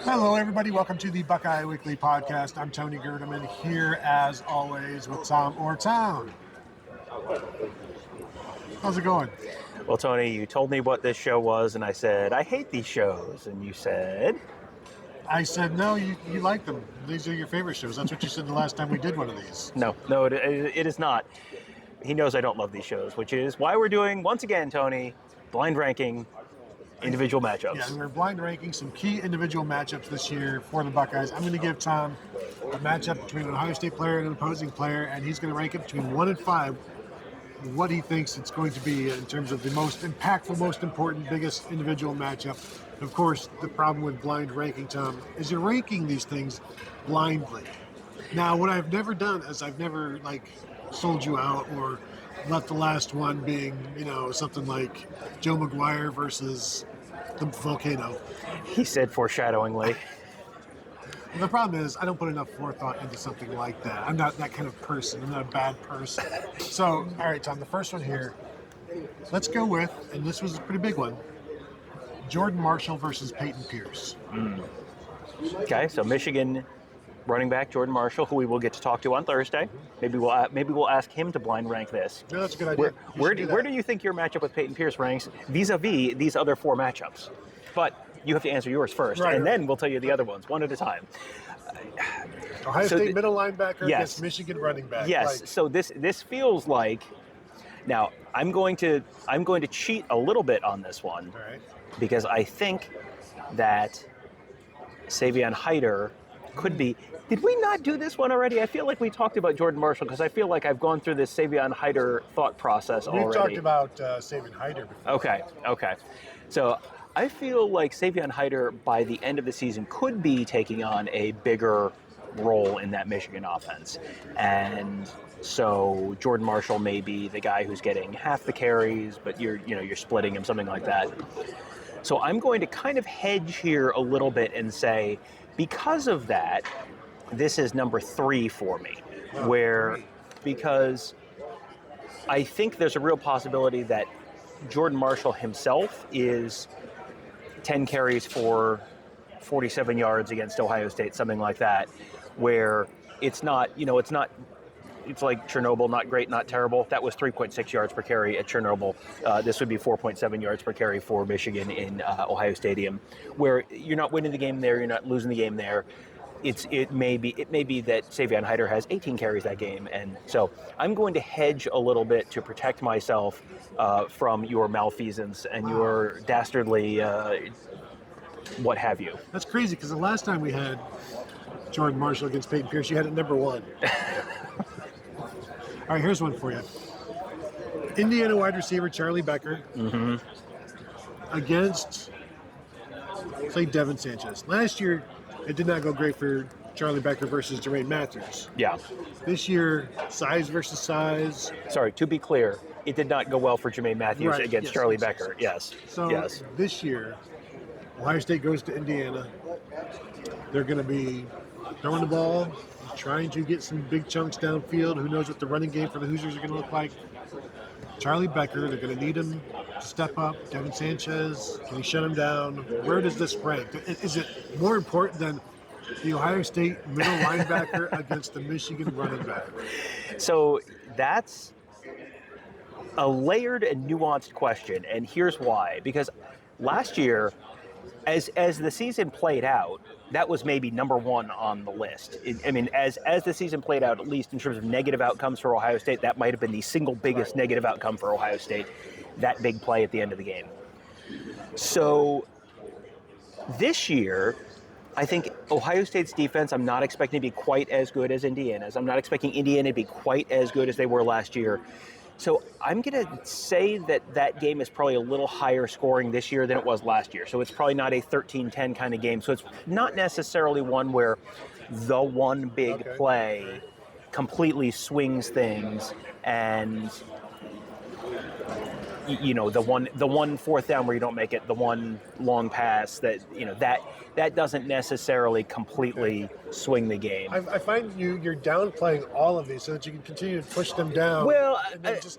Hello, everybody. Welcome to the Buckeye Weekly Podcast. I'm Tony Gerdeman, here as always with Tom or Town. How's it going? Well, Tony, you told me what this show was, and I said, I hate these shows. And you said? I said, no, you like them. These are your favorite shows. That's what you said the last time we did one of these. No, it is not. He knows I don't love these shows, which is why we're doing, once again, Tony, blind ranking individual matchups. Yeah, we're blind ranking some key individual matchups this year for the Buckeyes. I'm going to give Tom a matchup between an Ohio State player and an opposing player, and he's going to rank it between 1 and 5, what he thinks it's going to be in terms of the most impactful, most important, biggest individual matchup. Of course, the problem with blind ranking, Tom, is you're ranking these things blindly. Now, what I've never done is I've never, sold you out or left the last one being, something like Joe McGuire versus the volcano. He said foreshadowingly. The problem is I don't put enough forethought into something like that. I'm not that kind of person. I'm not a bad person. So, all right, Tom, the first one here, let's go with, and this was a pretty big one, Jordan Marshall versus Peyton Pierce. Okay, so Michigan running back Jordan Marshall, who we will get to talk to on Thursday. Maybe we'll ask him to blind rank this. Yeah, that's a good idea. Where do you think your matchup with Peyton Pierce ranks vis-a-vis these other four matchups? But you have to answer yours first, and then we'll tell you the other ones one at a time. Ohio State middle linebacker against Michigan running back. Yes. So this feels like. Now I'm going to cheat a little bit on this one, all right, because I think that Savion Hyder could be. Did we not do this one already? I feel like we talked about Jordan Marshall because I feel like I've gone through this Savion Hyder thought process already. We've talked about Savion Hyder before. Okay. So I feel like Savion Hyder by the end of the season could be taking on a bigger role in that Michigan offense. And so Jordan Marshall may be the guy who's getting half the carries, but you're splitting him, something like that. So I'm going to kind of hedge here a little bit and say, because of that, this is number 3 for me, because I think there's a real possibility that Jordan Marshall himself is 10 carries for 47 yards against Ohio State, something like that, where it's like Chernobyl, not great, not terrible. That was 3.6 yards per carry at Chernobyl. This would be 4.7 yards per carry for Michigan in Ohio Stadium, where you're not winning the game there, you're not losing the game there. It may be that Savion Hyder has 18 carries that game, and so I'm going to hedge a little bit to protect myself from your malfeasance and your dastardly what have you. That's crazy because the last time we had Jordan Marshall against Peyton Pierce, you had it number 1. All right, here's one for you. Indiana wide receiver Charlie Becker against, say, Devin Sanchez. Last year, it did not go great for Charlie Becker versus Jermaine Matthews. Yeah. This year, size versus size. Sorry, to be clear, it did not go well for Jermaine Matthews against Charlie Becker. Yes. So this year, Ohio State goes to Indiana. They're going to be throwing the ball, trying to get some big chunks downfield. Who knows what the running game for the Hoosiers are going to look like. Charlie Becker, they're going to need him to step up. Devin Sanchez, can he shut him down? Where does this rank? Is it more important than the Ohio State middle linebacker against the Michigan running back? So that's a layered and nuanced question, and here's why. Because last year, as the season played out, that was maybe number 1 on the list. As the season played out, at least in terms of negative outcomes for Ohio State, that might have been the single biggest negative outcome for Ohio State, that big play at the end of the game. So this year, I think Ohio State's defense, I'm not expecting to be quite as good as Indiana's. I'm not expecting Indiana to be quite as good as they were last year. So I'm going to say that game is probably a little higher scoring this year than it was last year. So it's probably not a 13-10 kind of game. So it's not necessarily one where the one big play completely swings things and the one fourth down where you don't make it, the one long pass that doesn't necessarily completely swing the game. I find you're downplaying all of these so that you can continue to push them down. Well,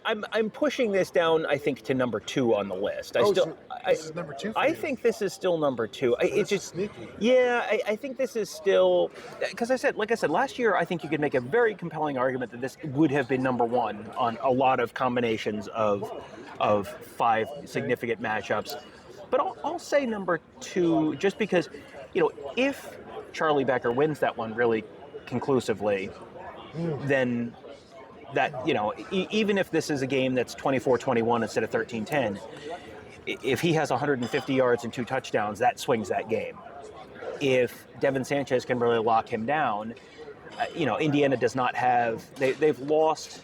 I'm pushing this down, I think, to number 2 on the list. This is number 2 for I you. think this is still number 2. It's just sneaky. Yeah, I think this is still, because like I said, last year I think you could make a very compelling argument that this would have been number 1 on a lot of combinations of 5 significant matchups. But I'll say number 2 just because, if Charlie Becker wins that one really conclusively, then that, even if this is a game that's 24-21 instead of 13-10, if he has 150 yards and 2 touchdowns, that swings that game. If Devin Sanchez can really lock him down, Indiana does not have, they've lost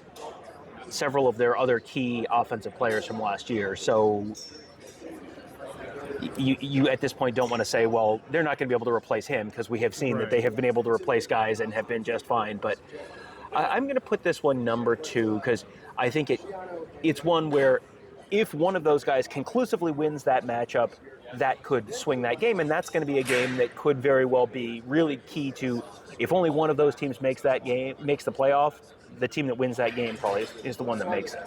several of their other key offensive players from last year. So you at this point don't want to say, well, they're not going to be able to replace him, because we have seen that they have been able to replace guys and have been just fine. But I'm going to put this one number 2 because I think it's one where if one of those guys conclusively wins that matchup, that could swing that game, and that's going to be a game that could very well be really key to, if only one of those teams makes the playoff, the team that wins that game probably is the one that makes it.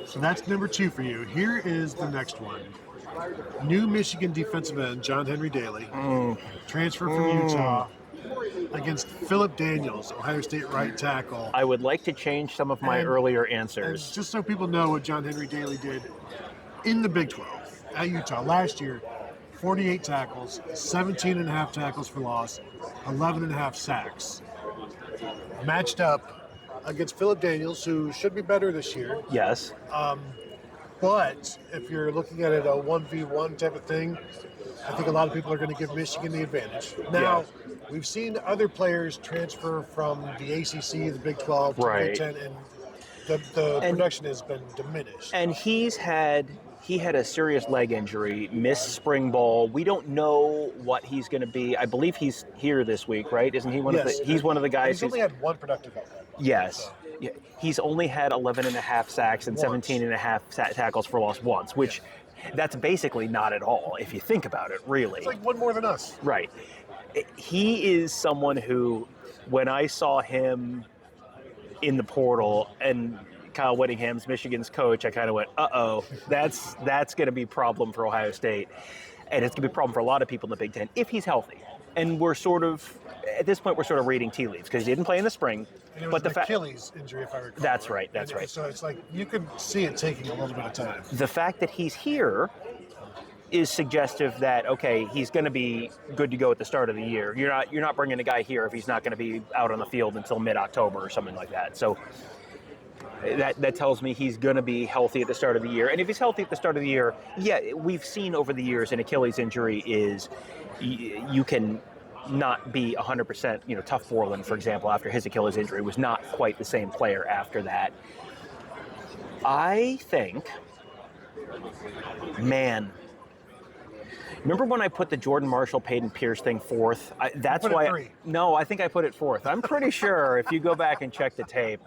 So that's number 2 for you. Here is the next one. New Michigan defensive end John Henry Daly, transfer from Utah, against Philip Daniels, Ohio State right tackle. I would like to change some of my earlier answers. And just so people know what John Henry Daly did in the Big 12 at Utah last year, 48 tackles, 17 and a half tackles for loss, 11 and a half sacks. Matched up against Philip Daniels, who should be better this year. Yes. But if you're looking at it a 1v1 type of thing, I think a lot of people are going to give Michigan the advantage. Now, we've seen other players transfer from the ACC, the Big 12, to the Big 10, and the production has been diminished. And he had a serious leg injury, missed spring ball. We don't know what he's going to be. I believe he's here this week, right? Isn't he he's one of the guys He's only had one productive outlet. Yes. Yeah. He's only had 11 and a half sacks and 17 and a half tackles for loss once, which that's basically not at all if you think about it, really. It's like one more than us. Right. He is someone who, when I saw him in the portal and Kyle Whittingham's Michigan's coach, I kind of went, uh-oh, that's going to be a problem for Ohio State. And it's going to be a problem for a lot of people in the Big Ten if he's healthy. And at this point, we're sort of reading tea leaves because he didn't play in the spring. And it was an Achilles injury, if I recall. That's right. So it's like you can see it taking a little bit of time. The fact that he's here is suggestive that, okay, he's going to be good to go at the start of the year. You're not bringing a guy here if he's not going to be out on the field until mid-October or something like that. So that tells me he's going to be healthy at the start of the year. And if he's healthy at the start of the year, we've seen over the years an Achilles injury is you can not be 100%. Tuff Borland, for example, after his Achilles injury, was not quite the same player after that. I think, remember when I put the Jordan Marshall, Peyton Pierce thing fourth? That's why. No, I think I put it fourth. I'm pretty sure if you go back and check the tape.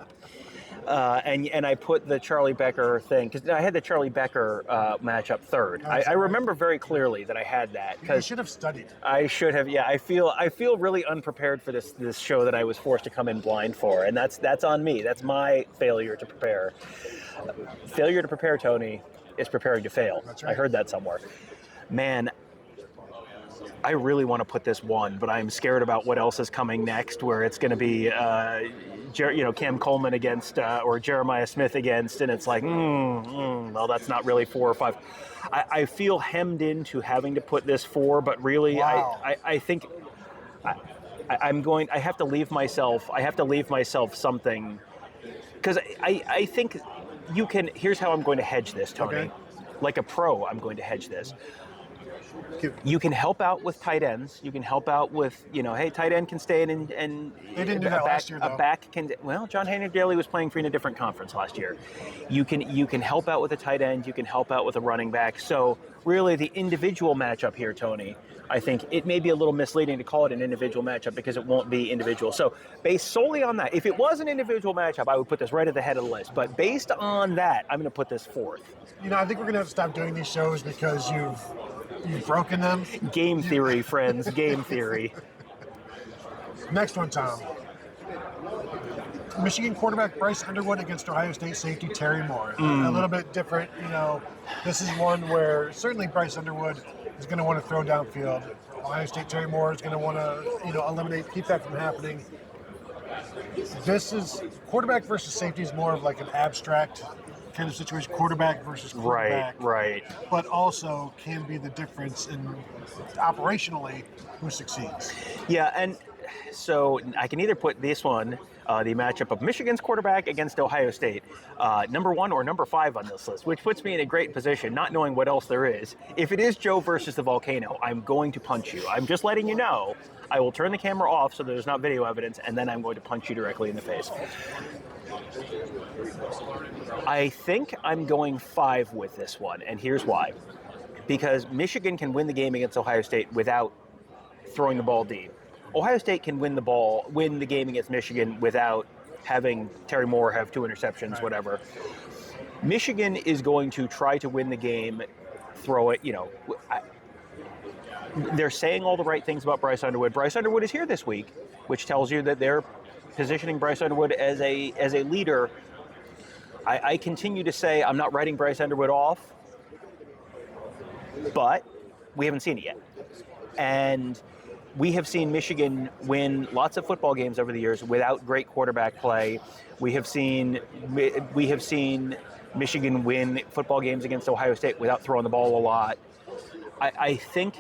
And I put the Charlie Becker thing, because I had the Charlie Becker matchup third. I remember very clearly that I had that. You should have studied. I should have. Yeah, I feel really unprepared for this show that I was forced to come in blind for, and that's on me. That's my failure to prepare. Failure to prepare, Tony, is preparing to fail. That's right. I heard that somewhere. Man, I really want to put this one, but I'm scared about what else is coming next, where it's going to be, Cam Coleman against or Jeremiah Smith against, and it's like, well, that's not really 4 or 5. I feel hemmed into having to put this 4, but really, wow. I think I have to leave myself something, because I think you can. Here's how I'm going to hedge this, Tony. Okay. Like a pro, I'm going to hedge this. You can help out with tight ends. You can help out with, hey, tight end can stay in and they didn't do that last year, though. A back can. Well, John Henry Daly was playing for in a different conference last year. You can help out with a tight end. You can help out with a running back. So really, the individual matchup here, Tony, I think it may be a little misleading to call it an individual matchup because it won't be individual. So based solely on that, if it was an individual matchup, I would put this right at the head of the list. But based on that, I'm going to put this fourth. I think we're going to have to stop doing these shows because you've broken them. Game theory, friends. Game theory. Next one, Tom. Michigan quarterback Bryce Underwood against Ohio State safety Terry Moore. A little bit different. This is one where certainly Bryce Underwood is going to want to throw downfield. Ohio State Terry Moore is going to want to, keep that from happening. This is quarterback versus safety is more of like an abstract kind of situation, quarterback versus quarterback. Right. But also can be the difference in operationally who succeeds. Yeah, and so I can either put this one, the matchup of Michigan's quarterback against Ohio State, number 1 or number 5 on this list, which puts me in a great position, not knowing what else there is. If it is Joe versus the volcano, I'm going to punch you. I'm just letting you know. I will turn the camera off so there's not video evidence, and then I'm going to punch you directly in the face. I think I'm going 5 with this one, and here's why. Because Michigan can win the game against Ohio State without throwing the ball deep. Ohio State can win the game against Michigan without having Terry Moore have 2 interceptions, whatever. Michigan is going to try to win the game, throw it, they're saying all the right things about Bryce Underwood. Bryce Underwood is here this week, which tells you that they're positioning Bryce Underwood as a leader. I continue to say I'm not writing Bryce Underwood off, but we haven't seen it yet. And we have seen Michigan win lots of football games over the years without great quarterback play. We have seen Michigan win football games against Ohio State without throwing the ball a lot. I think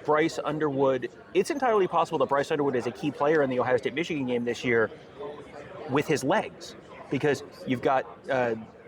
Bryce Underwood, it's entirely possible that Bryce Underwood is a key player in the Ohio State-Michigan game this year with his legs, because you've got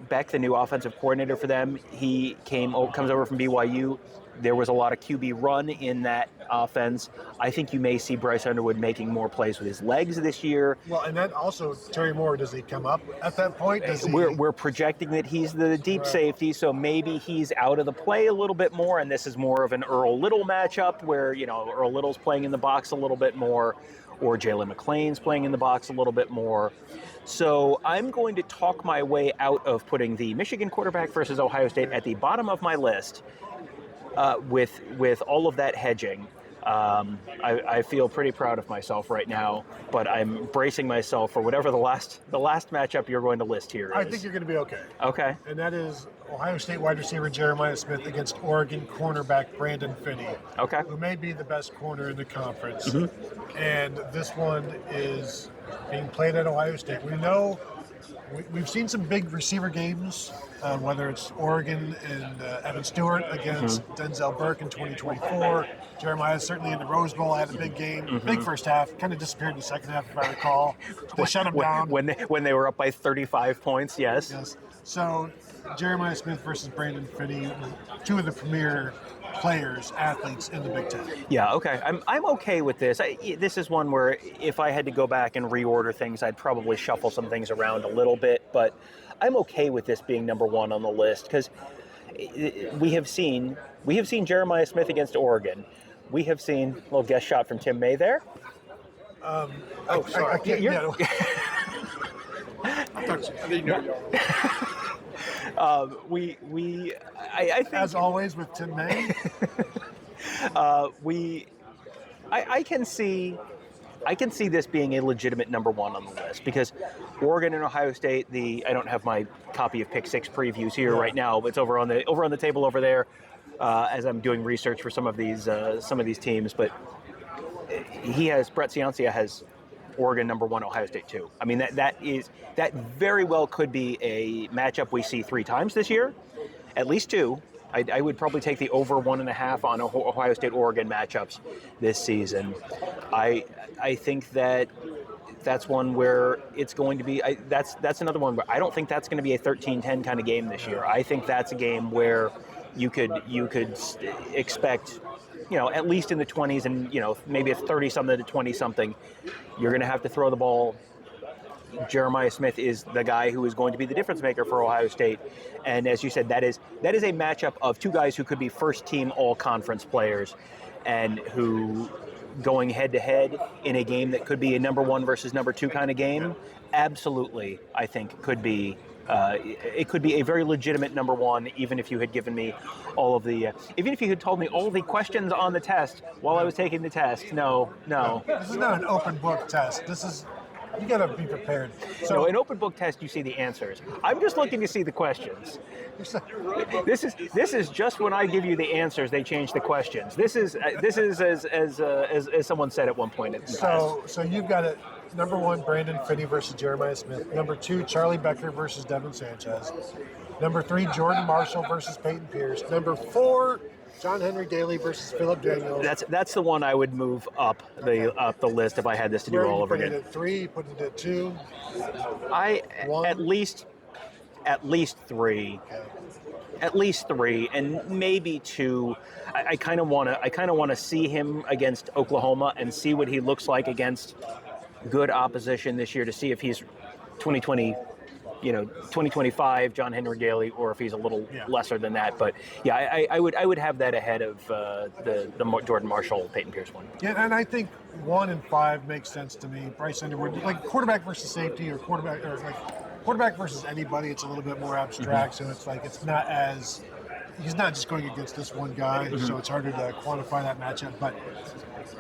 Beck, the new offensive coordinator for them. He comes over from BYU. There was a lot of QB run in that offense. I think you may see Bryce Underwood making more plays with his legs this year. Well, and then also Terry Moore, does he come up at that point? We're projecting that he's the deep safety, so maybe he's out of the play a little bit more, and this is more of an Earl Little matchup where, Earl Little's playing in the box a little bit more, or Jalen McClain's playing in the box a little bit more. So I'm going to talk my way out of putting the Michigan quarterback versus Ohio State at the bottom of my list. With all of that hedging, I feel pretty proud of myself right now, but I'm bracing myself for whatever the last matchup you're going to list here is. I think you're going to be okay. Okay. And that is Ohio State wide receiver Jeremiah Smith against Oregon cornerback Brandon Finney. Okay. Who may be the best corner in the conference. Mm-hmm. And this one is being played at Ohio State. We know we've seen some big receiver games, whether it's Oregon and Evan Stewart against Denzel Burke in 2024. Jeremiah certainly in the Rose Bowl had a big game, big first half, kind of disappeared in the second half if I recall. They shut him down. When they were up by 35 points, yes. So Jeremiah Smith versus Brandon Finney, 2 of the premier players, athletes in the Big Ten. Yeah, okay. I'm okay with this. This is one where if I had to go back and reorder things, I'd probably shuffle some things around a little bit, but I'm okay with this being number 1 on the list because we have seen Jeremiah Smith against Oregon. We have seen a little guest shot from Tim May there. Sorry. I can't. I didn't know. I think, as always with Tim May, I can see this being a legitimate number 1 on the list because Oregon and Ohio State. I don't have my copy of Pick 6 previews here right now, but it's over on the table over there as I'm doing research for some of these teams. But Brett Ciancia has Oregon number 1, Ohio State 2. I mean, that very well could be a matchup we see 3 times this year, at least 2. I would probably take the over 1.5 on Ohio State Oregon matchups this season. I think that's one where it's going to be. That's another one where I don't think that's going to be a 13-10 kind of game this year. I think that's a game where you could expect, at least in the 20s and, maybe it's 30-something to 20-something, you're going to have to throw the ball. Jeremiah Smith is the guy who is going to be the difference maker for Ohio State. And as you said, that is a matchup of 2 guys who could be first-team all-conference players. and who, going head-to-head in a game that could be a number 1 versus number 2 kind of game, absolutely, I think, could be. It could be a very legitimate number 1, even if you had given me all of the, even if you had told me all the questions on the test while I was taking the test. No. This is not an open book test. This is, you got to be prepared. So, an open book test, you see the answers. I'm just looking to see the questions. This is just when I give you the answers, they change the questions. This is as someone said at one point in the past. So you've got it. Number 1, Brandon Finney versus Jeremiah Smith. Number 2, Charlie Becker versus Devin Sanchez. Number 3, Jordan Marshall versus Peyton Pierce. Number 4, John Henry Daly versus Philip Daniels. That's the one I would move up the list if I had this to do all over again. Put it at 3, put it at 2. 1. At least 3. Okay. At least 3, and maybe 2. I kind of want to see him against Oklahoma and see what he looks like against good opposition this year, to see if he's 2025 John Henry Daly, or if he's a little lesser than that. But yeah, I would have that ahead of the Jordan Marshall, Peyton Pierce one. Yeah, and I think 1 and 5 makes sense to me. Bryce Underwood, like quarterback versus safety, or quarterback versus anybody. It's a little bit more abstract, so it's like it's not as, he's not just going against this one guy, so it's harder to quantify that matchup. But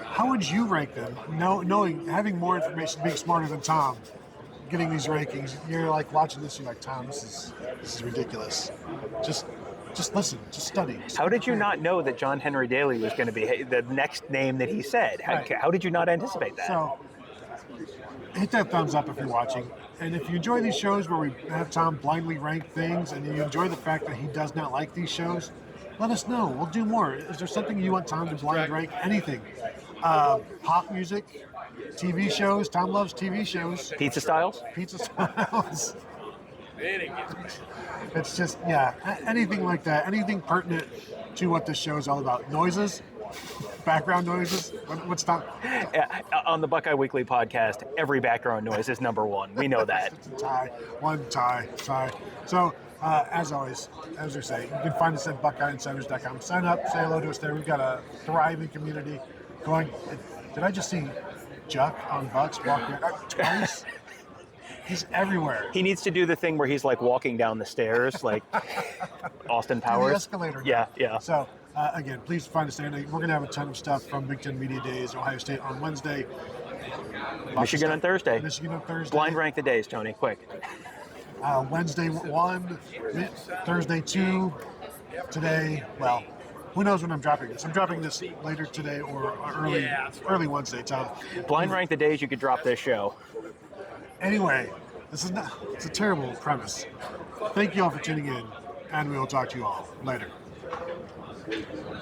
how would you rank them? Knowing, having more information, being smarter than Tom, getting these rankings, you're like watching this, you're like, Tom, this is ridiculous. Just listen, just study. How did you not know that John Henry Daly was going to be the next name that he said? How did you not anticipate that? So, hit that thumbs up if you're watching. And if you enjoy these shows where we have Tom blindly rank things, and you enjoy the fact that he does not like these shows, let us know. We'll do more. Is there something you want Tom to blind rank? Anything. Pop music, TV shows. Tom loves TV shows. Pizza styles? Pizza styles. It's just, anything like that. Anything pertinent to what this show is all about. Noises, background noises. What's Tom? On the Buckeye Weekly Podcast, every background noise is number 1. We know that. It's a tie. One tie. So, as always, as we say, you can find us at BuckeyeInsiders.com. Sign up, say hello to us there. We've got a thriving community going. Did I just see Juck on Bucks walking twice? He's everywhere. He needs to do the thing where he's like walking down the stairs, like Austin Powers. The escalator. Yeah. So, again, please find us there. We're going to have a ton of stuff from Big Ten Media Days, Ohio State on Wednesday. Michigan on Thursday. Blind rank the days, Tony, quick. Wednesday 1, Thursday 2, today, well, who knows when I'm dropping this? I'm dropping this later today or early Wednesday, Tom. Blind rank the days you could drop this show. Anyway, it's a terrible premise. Thank you all for tuning in, and we will talk to you all later.